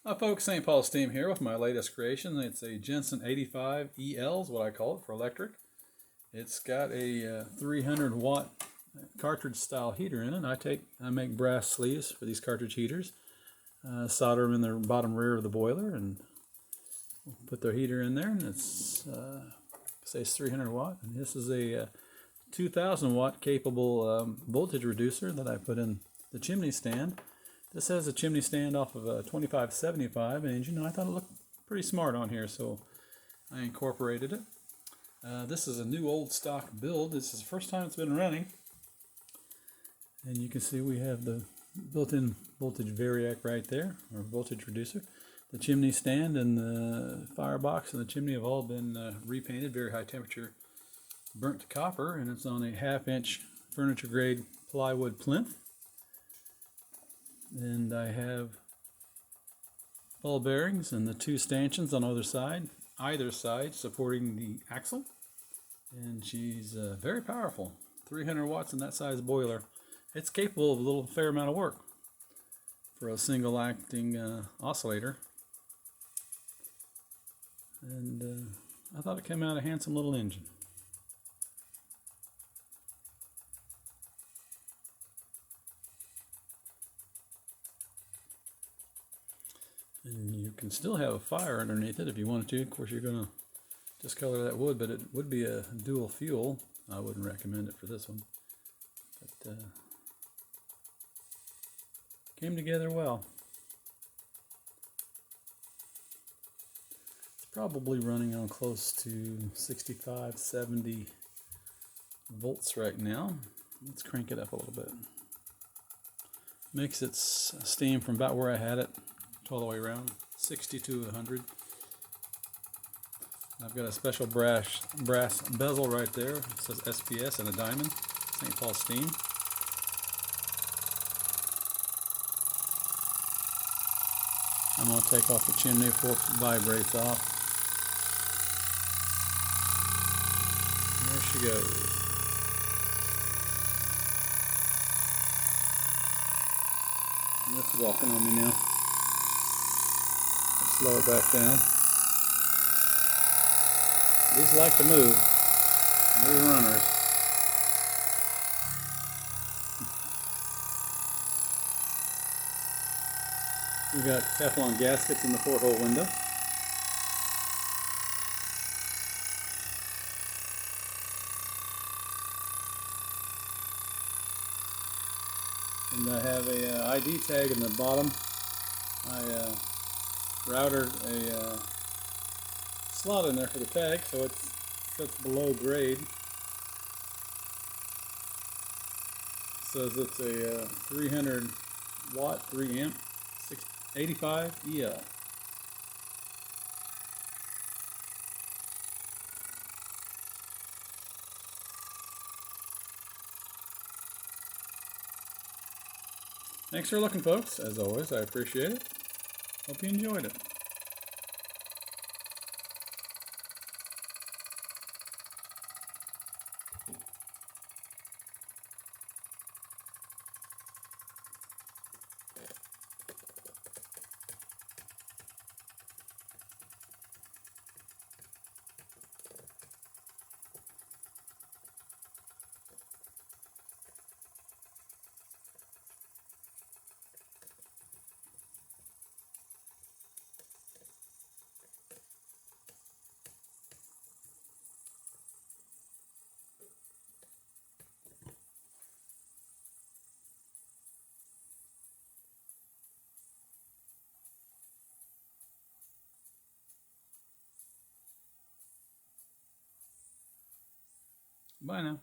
Hi folks, St. Paul Steam here with my latest creation. It's a Jensen 85 EL is what I call it for electric. It's got a 300 watt cartridge style heater in it. I make brass sleeves for these cartridge heaters, solder them in the bottom rear of the boiler and put their heater in there, and it's says 300 watt. And this is a 2000 watt capable voltage reducer that I put in the chimney stand. This has a chimney stand off of a 2575 engine, and I thought it looked pretty smart on here, so I incorporated it. This is a new old stock build. This is the first time it's been running. And you can see we have the built-in voltage variac right there, or voltage reducer. The chimney stand and the firebox and the chimney have all been repainted, very high temperature, burnt to copper, and it's on a 1/2 inch furniture grade plywood plinth. And I have ball bearings and the 2 stanchions on either side supporting the axle. And she's very powerful, 300 watts in that size boiler. It's capable of a little fair amount of work for a single acting oscillator. And I thought it came out a handsome little engine. And you can still have a fire underneath it if you wanted to. Of course, you're going to discolor that wood, but it would be a dual fuel. I wouldn't recommend it for this one. But came together well. It's probably running on close to 65, 70 volts right now. Let's crank it up a little bit. Makes its steam from about where I had it all the way around, 60 to 100. I've got a special brass bezel right there. It says SPS and a diamond, St. Paul Steam. I'm going to take off the chimney before it vibrates off. There she goes. And it's walking on me now. Slow it back down. These like to move. They're runners. We got Teflon gaskets in the porthole window. And I have a ID tag in the bottom. I routed a slot in there for the tag, so it sits below grade. It says it's a 300 watt, 3 amp, 85 EL. Thanks for looking, folks. As always, I appreciate it. Hope you enjoyed it. Bye now.